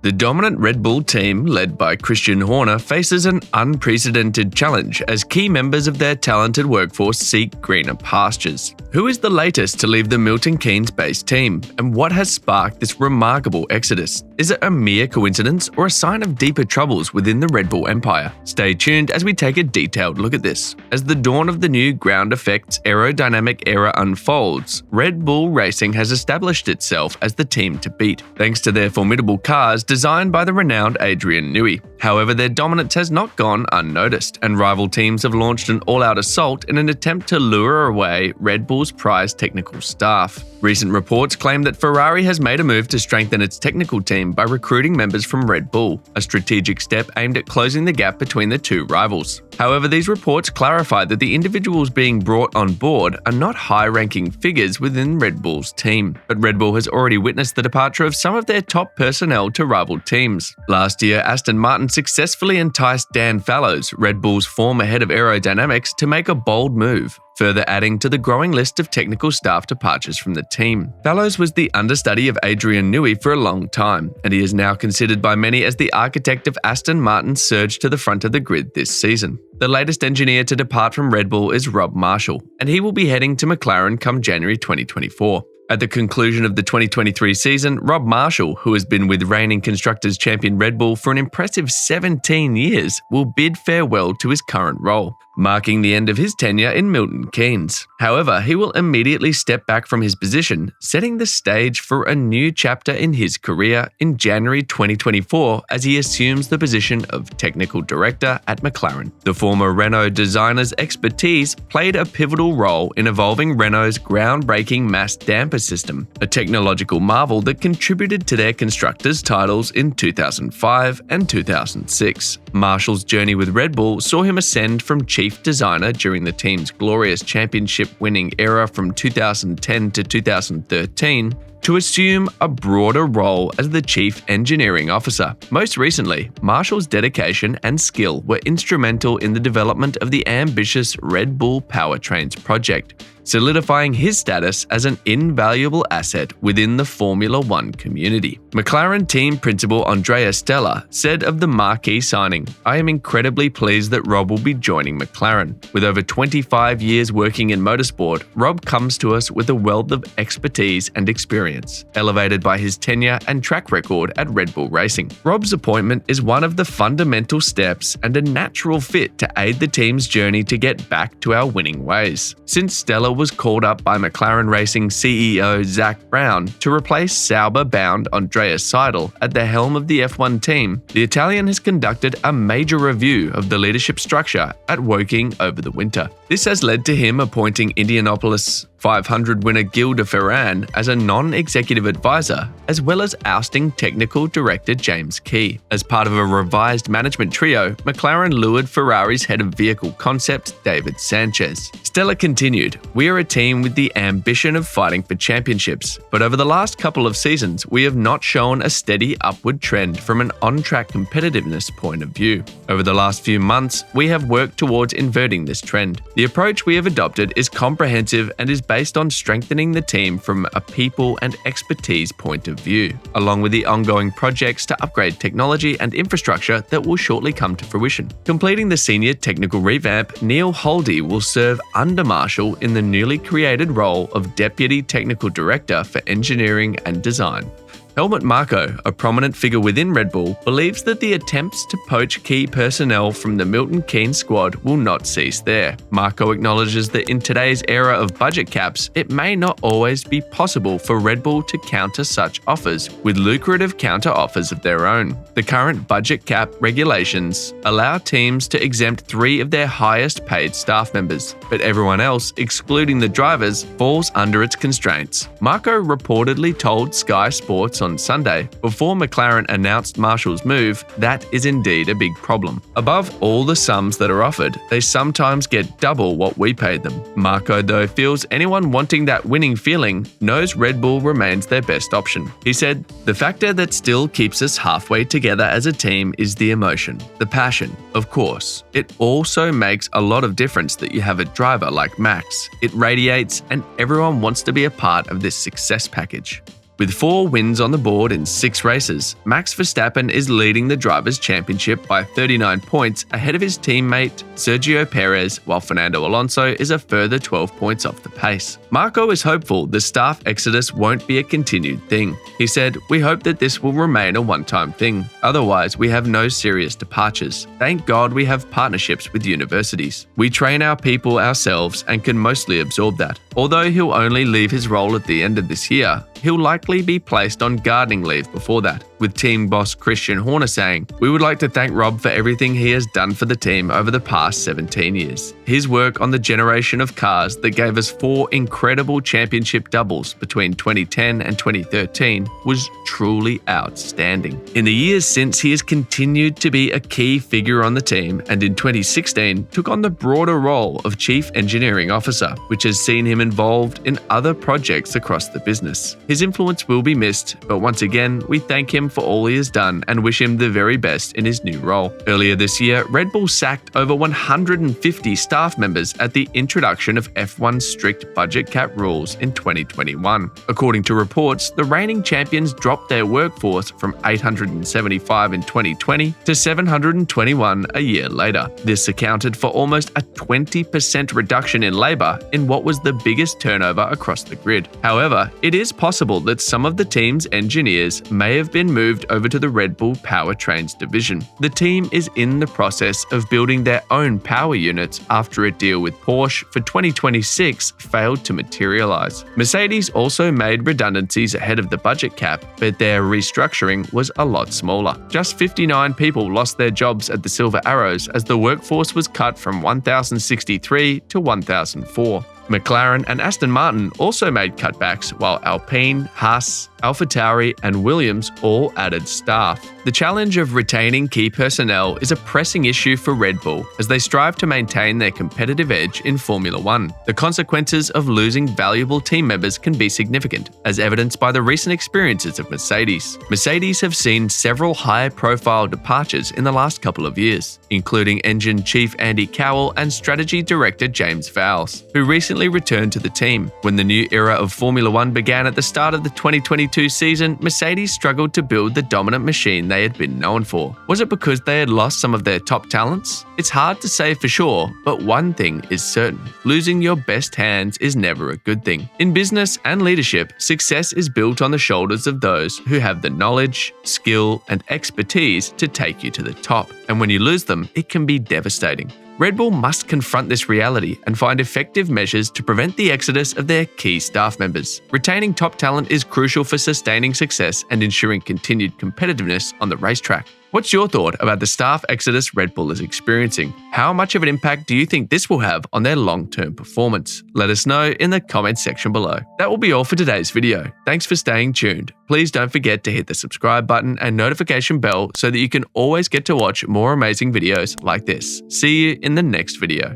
The dominant Red Bull team, led by Christian Horner, faces an unprecedented challenge as key members of their talented workforce seek greener pastures. Who is the latest to leave the Milton Keynes-based team, and what has sparked this remarkable exodus? Is it a mere coincidence or a sign of deeper troubles within the Red Bull empire? Stay tuned as we take a detailed look at this. As the dawn of the new ground effects aerodynamic era unfolds, Red Bull Racing has established itself as the team to beat, thanks to their formidable cars designed by the renowned Andrea Stella. However, their dominance has not gone unnoticed, and rival teams have launched an all-out assault in an attempt to lure away Red Bull's prized technical staff. Recent reports claim that Ferrari has made a move to strengthen its technical team by recruiting members from Red Bull, a strategic step aimed at closing the gap between the two rivals. However, these reports clarify that the individuals being brought on board are not high-ranking figures within Red Bull's team, but Red Bull has already witnessed the departure of some of their top personnel to rival teams. Last year, Aston Martin successfully enticed Dan Fallows, Red Bull's former head of aerodynamics, to make a bold move, further adding to the growing list of technical staff departures from the team. Fallows was the understudy of Adrian Newey for a long time, and he is now considered by many as the architect of Aston Martin's surge to the front of the grid this season. The latest engineer to depart from Red Bull is Rob Marshall, and he will be heading to McLaren come January 2024. At the conclusion of the 2023 season, Rob Marshall, who has been with reigning Constructors champion Red Bull for an impressive 17 years, will bid farewell to his current role, marking the end of his tenure in Milton Keynes. However, he will immediately step back from his position, setting the stage for a new chapter in his career in January 2024 as he assumes the position of Technical Director at McLaren. The former Renault designer's expertise played a pivotal role in evolving Renault's groundbreaking mass damper system, a technological marvel that contributed to their constructors' titles in 2005 and 2006. Marshall's journey with Red Bull saw him ascend from chief designer during the team's glorious championship-winning era from 2010 to 2013 to assume a broader role as the chief engineering officer. Most recently, Marshall's dedication and skill were instrumental in the development of the ambitious Red Bull Powertrains project, solidifying his status as an invaluable asset within the Formula One community. McLaren team principal Andrea Stella said of the marquee signing, "I am incredibly pleased that Rob will be joining McLaren. With over 25 years working in motorsport, Rob comes to us with a wealth of expertise and experience, elevated by his tenure and track record at Red Bull Racing. Rob's appointment is one of the fundamental steps and a natural fit to aid the team's journey to get back to our winning ways." Since Stella was called up by McLaren Racing CEO Zak Brown to replace Sauber-bound Andrea Seidel at the helm of the F1 team, the Italian has conducted a major review of the leadership structure at Woking over the winter. This has led to him appointing Indianapolis 500 winner Gil de Ferran as a non-executive advisor, as well as ousting technical director James Key. As part of a revised management trio, McLaren lured Ferrari's head of vehicle concept, David Sanchez. Stella continued, "We are a team with the ambition of fighting for championships, but over the last couple of seasons, we have not shown a steady upward trend from an on-track competitiveness point of view. Over the last few months, we have worked towards inverting this trend. The approach we have adopted is comprehensive and is based on strengthening the team from a people and expertise point of view, along with the ongoing projects to upgrade technology and infrastructure that will shortly come to fruition." Completing the senior technical revamp, Neil Holdy will serve under Marshall in the newly created role of Deputy Technical Director for Engineering and Design. Helmut Marko, a prominent figure within Red Bull, believes that the attempts to poach key personnel from the Milton Keynes squad will not cease there. Marko acknowledges that in today's era of budget caps, it may not always be possible for Red Bull to counter such offers with lucrative counter-offers of their own. The current budget cap regulations allow teams to exempt 3 of their highest paid staff members, but everyone else, excluding the drivers, falls under its constraints. Marko reportedly told Sky Sports on Sunday, before McLaren announced Marshall's move, that is indeed a big problem. Above all the sums that are offered, they sometimes get double what we paid them. Marko, though, feels anyone wanting that winning feeling knows Red Bull remains their best option. He said, "The factor that still keeps us halfway together as a team is the emotion, the passion, of course. It also makes a lot of difference that you have a driver like Max. It radiates and everyone wants to be a part of this success package." With 4 wins on the board in 6 races, Max Verstappen is leading the Drivers' Championship by 39 points ahead of his teammate Sergio Perez, while Fernando Alonso is a further 12 points off the pace. Marko is hopeful the staff exodus won't be a continued thing. He said, "We hope that this will remain a one-time thing. Otherwise, we have no serious departures. Thank God we have partnerships with universities. We train our people ourselves and can mostly absorb that. Although he'll only leave his role at the end of this year, he'll likely be placed on gardening leave before that," with team boss Christian Horner saying, "We would like to thank Rob for everything he has done for the team over the past 17 years. His work on the generation of cars that gave us 4 incredible championship doubles between 2010 and 2013 was truly outstanding." In the years since, he has continued to be a key figure on the team, and in 2016 took on the broader role of Chief Engineering Officer, which has seen him involved in other projects across the business. His influence will be missed, but once again, we thank him for all he has done and wish him the very best in his new role. Earlier this year, Red Bull sacked over 150 staff members at the introduction of F1's strict budget cap rules in 2021. According to reports, the reigning champions dropped their workforce from 875 in 2020 to 721 a year later. This accounted for almost a 20% reduction in labour in what was the biggest turnover across the grid. However, it is possible that some of the team's engineers may have been moved over to the Red Bull Powertrains division. The team is in the process of building their own power units after a deal with Porsche for 2026 failed to materialize. Mercedes also made redundancies ahead of the budget cap, but their restructuring was a lot smaller. Just 59 people lost their jobs at the Silver Arrows as the workforce was cut from 1,063 to 1,004. McLaren and Aston Martin also made cutbacks, while Alpine, Haas, AlphaTauri, and Williams all added staff. The challenge of retaining key personnel is a pressing issue for Red Bull as they strive to maintain their competitive edge in Formula One. The consequences of losing valuable team members can be significant, as evidenced by the recent experiences of Mercedes. Mercedes have seen several high-profile departures in the last couple of years, including engine chief Andy Cowell and strategy director James Vowles, who recently returned to the team. When the new era of Formula One began at the start of the 2022 season, Mercedes struggled to build the dominant machine they had been known for. Was it because they had lost some of their top talents? It's hard to say for sure, but one thing is certain: losing your best hands is never a good thing. In business and leadership, success is built on the shoulders of those who have the knowledge, skill, and expertise to take you to the top. And when you lose them, it can be devastating. Red Bull must confront this reality and find effective measures to prevent the exodus of their key staff members. Retaining top talent is crucial for sustaining success and ensuring continued competitiveness on the racetrack. What's your thought about the staff exodus Red Bull is experiencing? How much of an impact do you think this will have on their long-term performance? Let us know in the comments section below. That will be all for today's video. Thanks for staying tuned. Please don't forget to hit the subscribe button and notification bell so that you can always get to watch more amazing videos like this. See you in the next video.